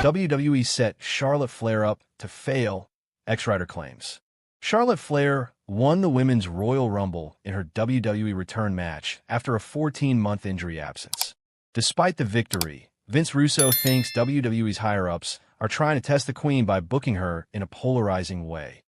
WWE set Charlotte Flair up to fail, ex-writer claims. Charlotte Flair won the Women's Royal Rumble in her WWE return match after a 14-month injury absence. Despite the victory, Vince Russo thinks WWE's higher-ups are trying to test the Queen by booking her in a polarizing way.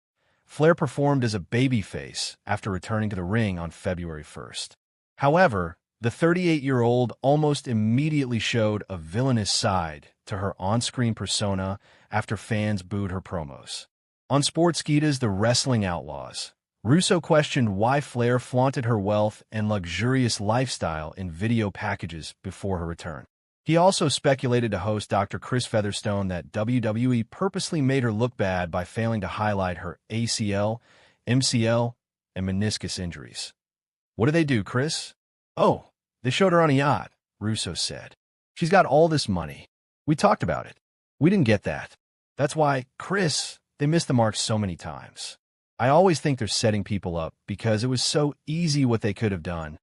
Flair performed as a babyface after returning to the ring on February 1st. However, the 38-year-old almost immediately showed a villainous side to her on-screen persona after fans booed her promos. On Sportskeeda's The Wrestling Outlaws, Russo questioned why Flair flaunted her wealth and luxurious lifestyle in video packages before her return. He also speculated to host Dr. Chris Featherstone that WWE purposely made her look bad by failing to highlight her ACL, MCL, and meniscus injuries. What did they do, Chris? Oh, they showed her on a yacht, Russo said. She's got all this money. We talked about it. We didn't get that. That's why, Chris, they missed the mark so many times. I always think they're setting people up because it was so easy what they could have done.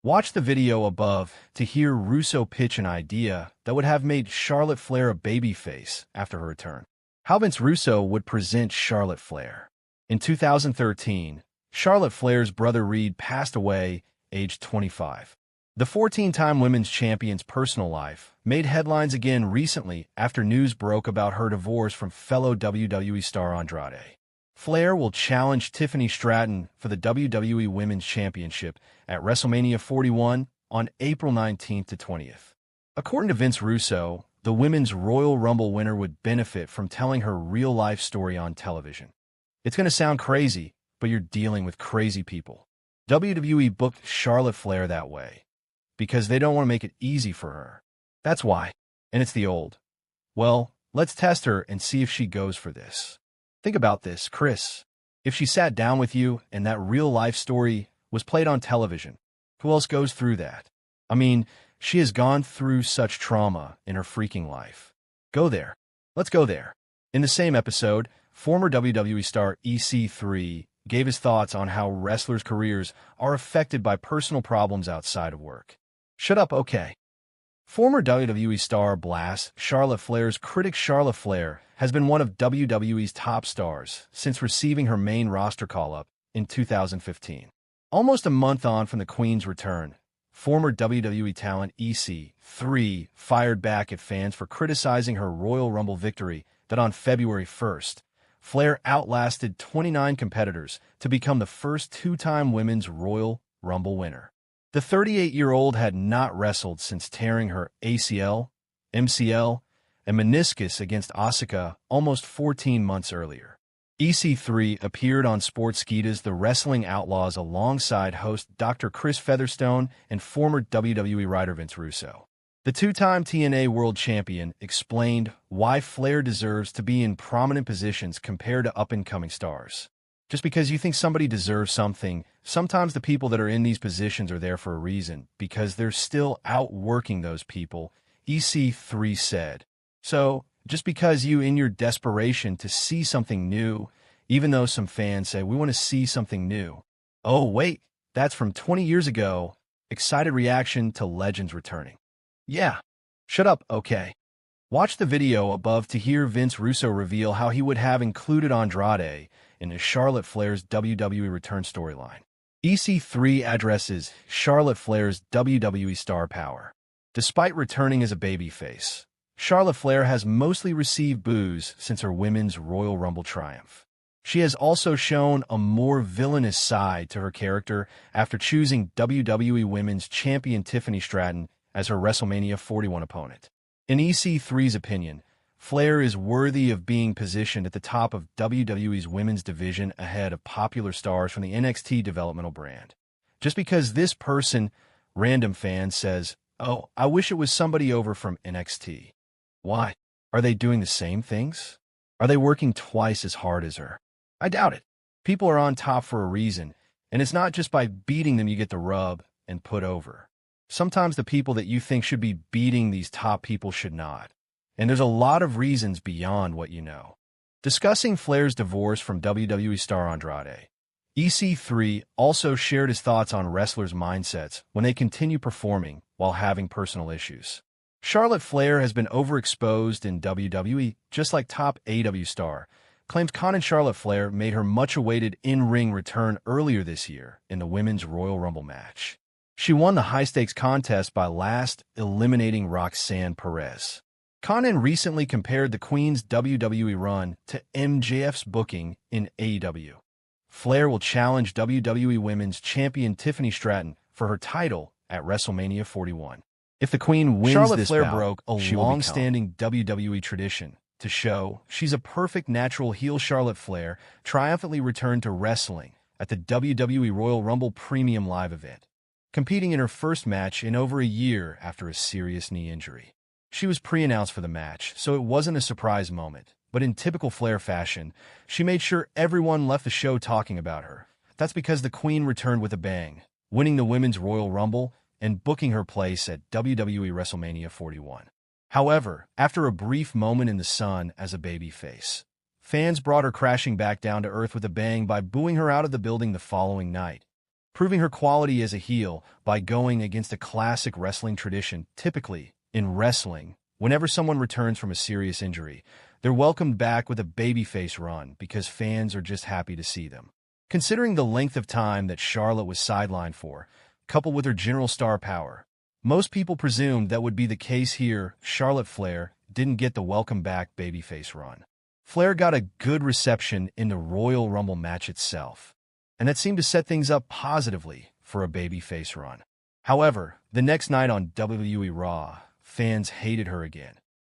Watch the video above to hear Russo pitch an idea that would have made Charlotte Flair a babyface after her return. How Vince Russo would present Charlotte Flair. In 2013, Charlotte Flair's brother Reed passed away, aged 25. The 14-time women's champion's personal life made headlines again recently after news broke about her divorce from fellow WWE star Andrade. Flair will challenge Tiffany Straton for the WWE Women's Championship at WrestleMania 41 on April 19th to 20th. According to Vince Russo, the Women's Royal Rumble winner would benefit from telling her real-life story on television. It's going to sound crazy, but you're dealing with crazy people. WWE booked Charlotte Flair that way because they don't want to make it easy for her. That's why. And it's the old. Well, let's test her and see if she goes for this. Think about this, Chris. If she sat down with you and that real-life story was played on television, who else goes through that? I mean, she has gone through such trauma in her freaking life. Go there. Let's go there. In the same episode, former WWE star EC3 gave his thoughts on how wrestlers' careers are affected by personal problems outside of work. Shut up, okay. Former WWE star Blast Charlotte Flair's Criticscarlotte Flair has been one of WWE's top stars since receiving her main roster call-up in 2015. Almost a month on from the Queen's return, former WWE Talent Ec3 fired back at fans for criticizing her Royal Rumble victory that on February 1st, Flair outlasted 29 competitors to become the first two-time Women's Royal Rumble winner. The 38-year-old had not wrestled since tearing her ACL, MCL, and meniscus against Assuka almost 14 months earlier. EC3 appeared on Sportskeeda's The Wrestling Outlaws alongside host Dr. Chris Featherstone and former WWE writer Vince Russo. The two-time TNA World Champion explained why Flair deserves to be in prominent positions compared to up-and-coming stars. Just because you think somebody deserves something, sometimes the people that are in these positions are there for a reason, because they're still outworking those people, EC3 said. So, just because you, in your desperation to see something new, even though some fans say, we want to see something new. Oh, wait, that's from 20 years ago. Excited reaction to legends returning. Yeah. Shut up, okay. Watch the video above to hear Vince Russo reveal how he would have included Andrade in the Charlotte Flair's WWE return storyline. EC3 addresses Charlotte Flair's WWE star power. Despite returning as a babyface, Charlotte Flair has mostly received boos since her Women's Royal Rumble triumph. She has also shown a more villainous side to her character after choosing WWE Women's Champion Tiffany Straton as her WrestleMania 41 opponent. In EC3's opinion, Flair is worthy of being positioned at the top of WWE's women's division ahead of popular stars from the NXT developmental brand. Just because this person, random fan, says, oh, I wish it was somebody over from NXT. Why? Are they doing the same things? Are they working twice as hard as her? I doubt it. People are on top for a reason, and it's not just by beating them you get the rub and put over. Sometimes the people that you think should be beating these top people should not. And there's a lot of reasons beyond what you know. Discussing Flair's divorce from WWE star Andrade, EC3 also shared his thoughts on wrestlers' mindsets when they continue performing while having personal issues. Charlotte Flair has been overexposed in WWE, just like top AEW star. Claims Con and Charlotte Flair made her much-awaited in-ring return earlier this year in the Women's Royal Rumble match. She won the high-stakes contest by last eliminating Roxanne Perez. Conan recently compared the Queen's WWE run to MJF's booking in AEW. Flair will challenge WWE Women's Champion Tiffany Straton for her title at Wrestlemania 41. If the Queen wins Charlotte this Flair bout, broke a she long-standing WWE tradition to show she's a perfect natural heel. Charlotte Flair triumphantly returned to wrestling at the WWE Royal Rumble Premium Live event, competing in her first match in over a year after a serious knee injury. She was pre-announced for the match, so it wasn't a surprise moment, but in typical Flair fashion, she made sure everyone left the show talking about her. That's because the Queen returned with a bang, winning the Women's Royal Rumble and booking her place at WWE WrestleMania 41. However, after a brief moment in the sun as a babyface, fans brought her crashing back down to earth with a bang by booing her out of the building the following night, proving her quality as a heel by going against a classic wrestling tradition. Typically, in wrestling, whenever someone returns from a serious injury, they're welcomed back with a babyface run because fans are just happy to see them. Considering the length of time that Charlotte was sidelined for, coupled with her general star power, most people presumed that would be the case here. Charlotte Flair didn't get the welcome back babyface run. Flair got a good reception in the Royal Rumble match itself, and that seemed to set things up positively for a babyface run. However, the next night on WWE Raw, fans hated her again,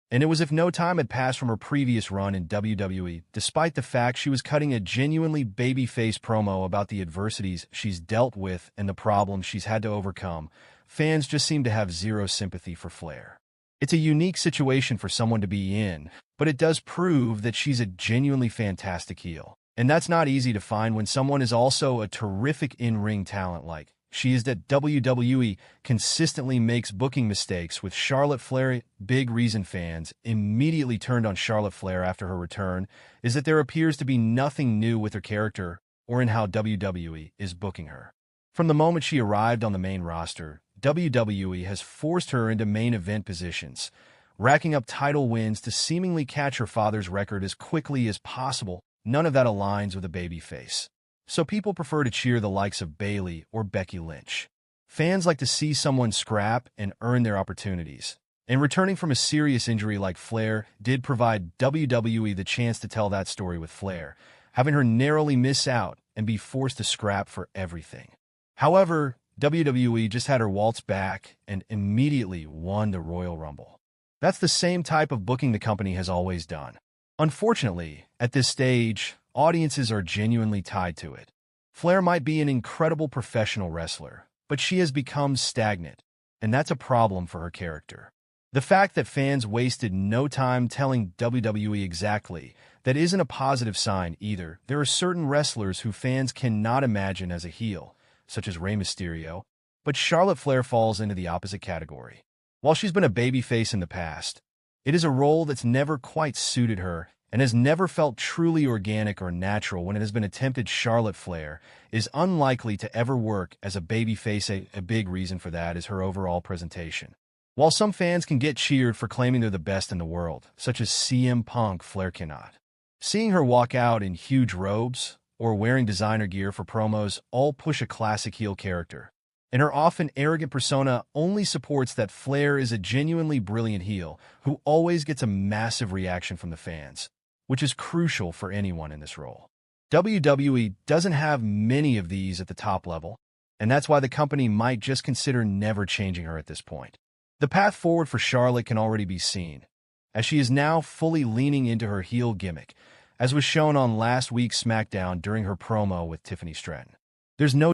and it was as if no time had passed from her previous run in WWE, despite the fact she was cutting a genuinely babyface promo about the adversities she's dealt with and the problems she's had to overcome. Fans just seem to have zero sympathy for Flair. It's a unique situation for someone to be in, but it does prove that she's a genuinely fantastic heel. And that's not easy to find when someone is also a terrific in-ring talent like she is. That WWE consistently makes booking mistakes with Charlotte Flair. Big reason fans immediately turned on Charlotte Flair after her return is that there appears to be nothing new with her character or in how WWE is booking her. From the moment she arrived on the main roster, WWE has forced her into main event positions, racking up title wins to seemingly catch her father's record as quickly as possible. None of that aligns with a babyface, so people prefer to cheer the likes of Bayley or Becky Lynch. Fans like to see someone scrap and earn their opportunities, and returning from a serious injury like Flair did provide WWE the chance to tell that story with Flair, having her narrowly miss out and be forced to scrap for everything. However, WWE just had her waltz back and immediately won the Royal Rumble. That's the same type of booking the company has always done. Unfortunately, at this stage, audiences are genuinely tied to it. Flair might be an incredible professional wrestler, but she has become stagnant, and that's a problem for her character. The fact that fans wasted no time telling WWE exactly that isn't a positive sign either. There are certain wrestlers who fans cannot imagine as a heel, such as Rey Mysterio, but Charlotte Flair falls into the opposite category. While she's been a babyface in the past, it is a role that's never quite suited her and has never felt truly organic or natural when it has been attempted. Charlotte Flair is unlikely to ever work as a babyface. A big reason for that is her overall presentation. While some fans can get cheered for claiming they're the best in the world, such as CM Punk, Flair cannot. Seeing her walk out in huge robes or wearing designer gear for promos all push a classic heel character, and her often arrogant persona only supports that Flair is a genuinely brilliant heel who always gets a massive reaction from the fans, which is crucial for anyone in this role. WWE doesn't have many of these at the top level, and that's why the company might just consider never changing her at this point. The path forward for Charlotte can already be seen, as she is now fully leaning into her heel gimmick, as was shown on last week's SmackDown during her promo with Tiffany Straton. There's no